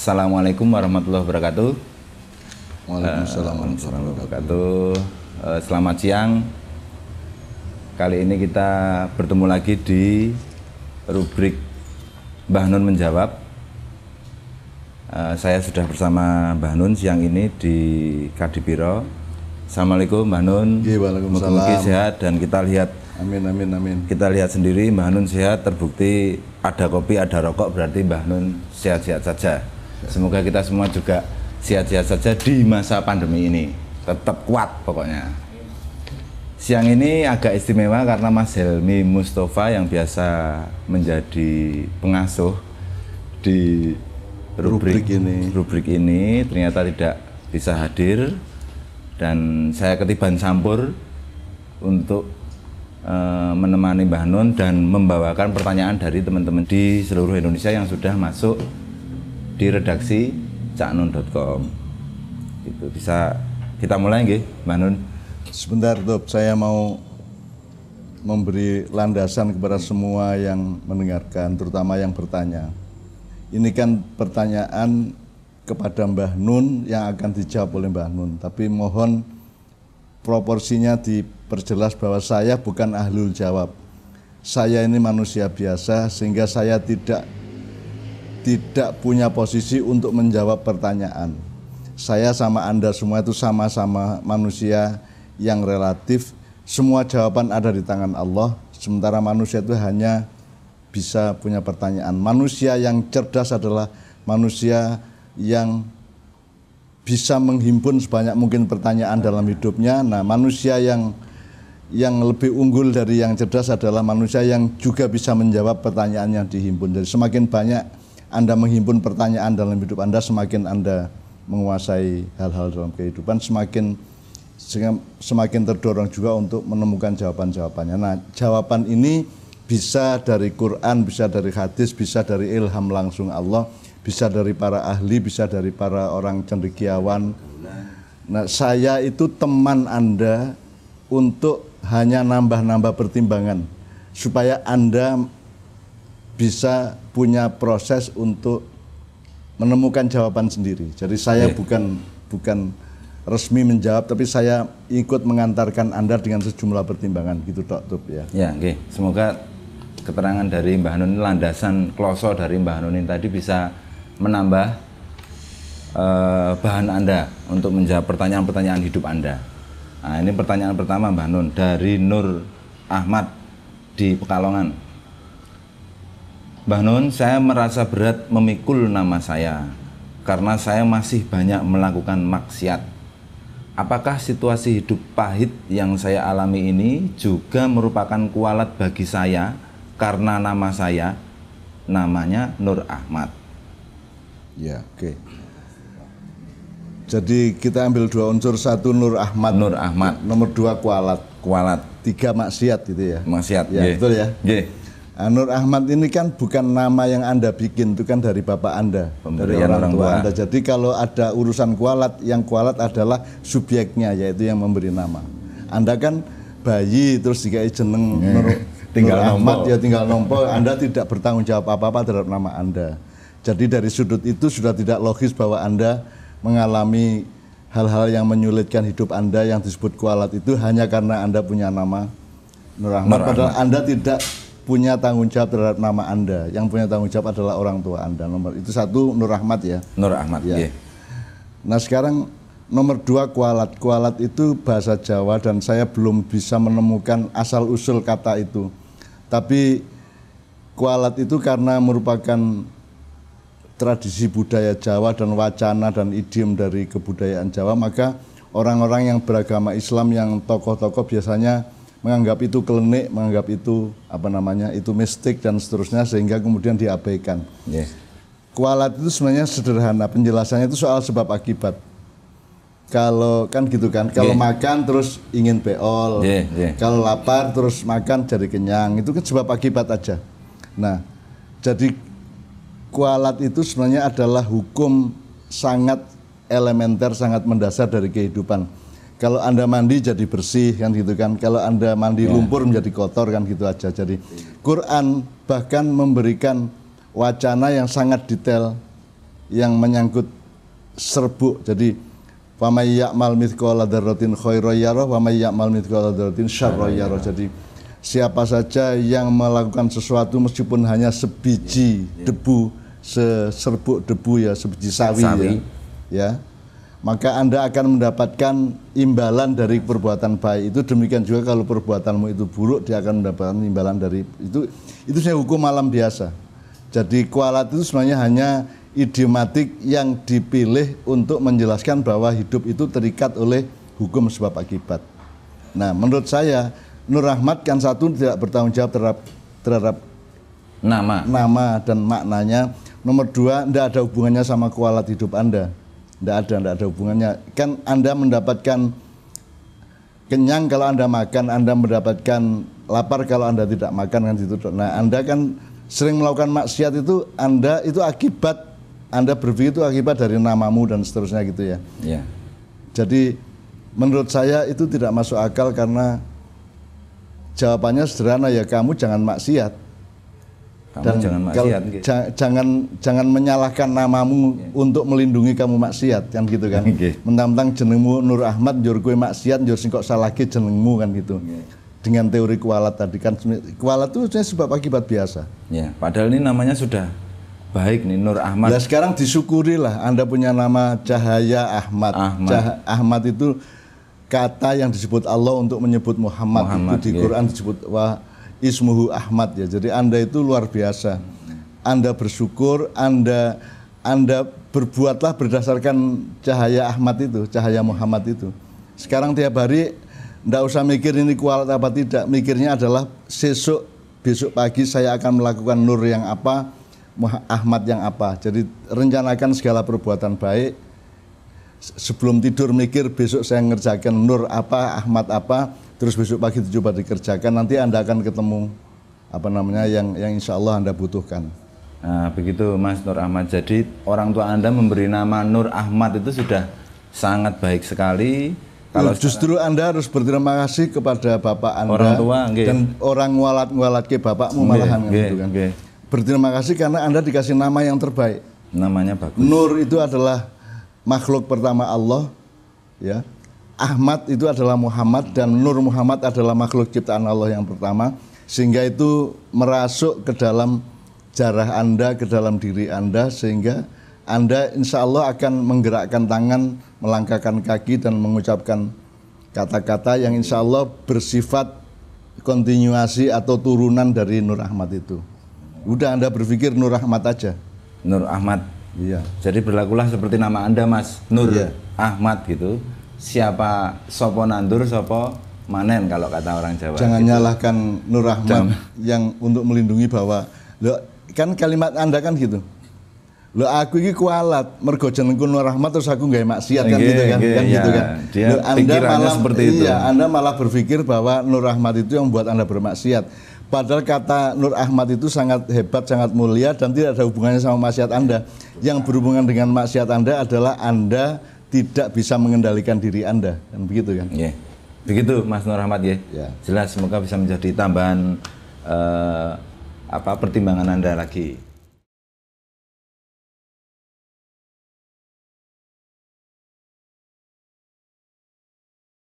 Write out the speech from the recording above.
Assalamualaikum warahmatullahi wabarakatuh. Waalaikumsalam warahmatullahi wabarakatuh. Selamat siang. Kali ini kita bertemu lagi di rubrik Mbah Nun Menjawab. Saya sudah bersama Mbah Nun siang ini di Kadipiro. Assalamualaikum Mbah Nun. Waalaikumsalam. Mugi-mugi sehat dan kita lihat. Amin, amin, amin. Kita lihat sendiri Mbah Nun sehat, terbukti ada kopi, ada rokok, berarti Mbah Nun sehat-sehat saja. Semoga kita semua juga sehat-sehat saja di masa pandemi ini. Tetap kuat pokoknya. Siang ini agak istimewa karena Mas Helmi Mustafa yang biasa menjadi pengasuh di rubrik ini ternyata tidak bisa hadir. Dan saya ketiban campur untuk menemani Mbah Nun dan membawakan pertanyaan dari teman-teman di seluruh Indonesia yang sudah masuk di redaksi caknun.com. Itu bisa kita mulai nggih, Mbah Nun. Sebentar, Dop, saya mau memberi landasan kepada semua yang mendengarkan, terutama yang bertanya. Ini kan pertanyaan kepada Mbah Nun yang akan dijawab oleh Mbah Nun, tapi mohon proporsinya diperjelas bahwa saya bukan ahlul jawab. Saya ini manusia biasa sehingga saya tidak punya posisi untuk menjawab pertanyaan. Saya sama Anda semua itu sama-sama manusia yang relatif, semua jawaban ada di tangan Allah, sementara manusia itu hanya bisa punya pertanyaan. Manusia yang cerdas adalah manusia yang bisa menghimpun sebanyak mungkin pertanyaan dalam hidupnya. Nah, manusia yang lebih unggul dari yang cerdas adalah manusia yang juga bisa menjawab pertanyaan yang dihimpun. Jadi semakin banyak Anda menghimpun pertanyaan dalam hidup Anda, semakin Anda menguasai hal-hal dalam kehidupan, semakin terdorong juga untuk menemukan jawaban-jawabannya. Nah, jawaban ini bisa dari Quran, bisa dari hadis, bisa dari ilham langsung Allah, bisa dari para ahli, bisa dari para orang cendekiawan. Nah, saya itu teman Anda untuk hanya nambah-nambah pertimbangan supaya Anda bisa punya proses untuk menemukan jawaban sendiri. Jadi saya bukan resmi menjawab, tapi saya ikut mengantarkan Anda dengan sejumlah pertimbangan gitu, Dok Tup ya. Ya, oke. Semoga keterangan dari Mbah Nun, landasan kloso dari Mbah Nun ini tadi bisa menambah bahan Anda untuk menjawab pertanyaan-pertanyaan hidup Anda. Nah, ini pertanyaan pertama Mbah Nun dari Nur Ahmad di Pekalongan. Mbah Nun, saya merasa berat memikul nama saya karena saya masih banyak melakukan maksiat. Apakah situasi hidup pahit yang saya alami ini juga merupakan kualat bagi saya karena nama saya namanya Nur Ahmad? Ya, oke. Jadi kita ambil dua unsur, satu Nur Ahmad. Nur Ahmad. Nomor dua kualat. Kualat. Tiga maksiat gitu ya. Maksiat. Ya, betul ya. Nah, Nur Ahmad ini kan bukan nama yang Anda bikin, itu kan dari bapak Anda, dari orang tua Anda. Jadi kalau ada urusan kualat, yang kualat adalah subjeknya, yaitu yang memberi nama. Anda kan bayi terus dikai jeneng Nur Ahmad, ya tinggal nompo. Anda tidak bertanggung jawab apa-apa terhadap nama Anda. Jadi dari sudut itu sudah tidak logis bahwa Anda mengalami hal-hal yang menyulitkan hidup Anda yang disebut kualat itu hanya karena Anda punya nama Nur Ahmad. Padahal Anda tidak punya tanggung jawab terhadap nama Anda. Yang punya tanggung jawab adalah orang tua Anda. Nomor itu satu Nur Ahmad ya. Nur Ahmad ya. Nah, sekarang nomor dua kualat. Kualat itu bahasa Jawa dan saya belum bisa menemukan asal-usul kata itu. Tapi kualat itu karena merupakan tradisi budaya Jawa dan wacana dan idiom dari kebudayaan Jawa, maka orang-orang yang beragama Islam yang tokoh-tokoh biasanya menganggap itu klenik, menganggap itu itu mistik dan seterusnya, sehingga kemudian diabaikan. Kualat itu sebenarnya sederhana, penjelasannya itu soal sebab akibat. Kalau kan gitu kan, kalau makan terus ingin beol, kalau lapar terus makan jadi kenyang, itu kan sebab akibat aja. Nah, jadi kualat itu sebenarnya adalah hukum sangat elementer, sangat mendasar dari kehidupan. Kalau Anda mandi jadi bersih kan gitu kan, kalau Anda mandi lumpur menjadi kotor kan gitu aja. Jadi Quran bahkan memberikan wacana yang sangat detail yang menyangkut serbuk. Jadi wa may ya'mal mithqala dzarratin khairan yarah wa may ya'mal mithqala dzarratin syarran yarah. Jadi siapa saja yang melakukan sesuatu meskipun hanya sebiji debu, serbuk debu ya, sebiji sawi. Ya, maka Anda akan mendapatkan imbalan dari perbuatan baik itu. Demikian juga kalau perbuatanmu itu buruk, dia akan mendapatkan imbalan dari itu. Itu sebenarnya hukum alam biasa. Jadi kualat itu sebenarnya hanya idiomatik yang dipilih untuk menjelaskan bahwa hidup itu terikat oleh hukum sebab akibat. Nah, menurut saya Nur Rahmat kan satu tidak bertanggung jawab terhadap nama dan maknanya. Nomor dua, tidak ada hubungannya sama kualat hidup Anda. Tidak ada hubungannya. Kan Anda mendapatkan kenyang kalau Anda makan, Anda mendapatkan lapar kalau Anda tidak makan, kan gitu. Nah, Anda kan sering melakukan maksiat itu, Anda itu akibat, Anda berpikir itu akibat dari namamu dan seterusnya gitu ya. Ya. Jadi menurut saya itu tidak masuk akal karena jawabannya sederhana ya, kamu jangan maksiat. Dan jangan menyalahkan namamu untuk melindungi kamu maksiat, kan gitu kan. Mentang-mentang jenengmu Nur Ahmad, njur kowe maksiat, njur sing kok salahke jenengmu, kan gitu. Dengan teori kualat tadi kan, kualat itu sebenarnya sebab akibat biasa. Ya, padahal ini namanya sudah baik nih, Nur Ahmad. Nah, sekarang disyukurilah Anda punya nama Cahaya Ahmad. Ahmad itu kata yang disebut Allah untuk menyebut Muhammad itu di Quran disebut Ismuhu Ahmad ya. Jadi Anda itu luar biasa. Anda bersyukur, Anda berbuatlah berdasarkan cahaya Ahmad itu, cahaya Muhammad itu. Sekarang tiap hari ndak usah mikir ini kualat apa tidak. Mikirnya adalah besok pagi saya akan melakukan nur yang apa, Ahmad yang apa. Jadi rencanakan segala perbuatan baik. Sebelum tidur mikir besok saya ngerjakan nur apa, Ahmad apa. Terus besok pagi itu coba dikerjakan, nanti Anda akan ketemu apa namanya yang insya Allah Anda butuhkan. Nah, begitu Mas Nur Ahmad. Jadi orang tua Anda memberi nama Nur Ahmad itu sudah sangat baik sekali. Kalau justru Anda harus berterima kasih kepada bapak Anda, orang tua, dan orang ngualat ke bapakmu malahan gitu kan. Berterima kasih karena Anda dikasih nama yang terbaik. Namanya bagus. Nur itu adalah makhluk pertama Allah, ya. Ahmad itu adalah Muhammad, dan Nur Muhammad adalah makhluk ciptaan Allah yang pertama, sehingga itu merasuk ke dalam jarah Anda, ke dalam diri Anda, sehingga Anda insya Allah akan menggerakkan tangan, melangkahkan kaki dan mengucapkan kata-kata yang insya Allah bersifat kontinuasi atau turunan dari Nur Ahmad itu. Udah Anda berpikir Nur Ahmad aja. Nur Ahmad. Iya. Jadi berlakulah seperti nama Anda Mas, Nur Ahmad gitu. Siapa sopo nandur sopo manen kalau kata orang Jawa. Jangan gitu. nyalahkan Nur Ahmad yang untuk melindungi bahwa lo kan kalimat Anda kan gitu. Lo aku ini kualat mergo jenengku Nur Ahmad terus aku nggak maksiat kan gitu kan, gitu kan. Lo, Anda malah seperti itu. Anda malah berpikir bahwa Nur Ahmad itu yang membuat Anda bermaksiat. Padahal kata Nur Ahmad itu sangat hebat, sangat mulia dan tidak ada hubungannya sama maksiat Anda. Yang berhubungan dengan maksiat Anda adalah Anda tidak bisa mengendalikan diri Anda, kan begitu kan? Yeah. Begitu Mas Nur Ahmad ya. Jelas, semoga bisa menjadi tambahan pertimbangan Anda lagi.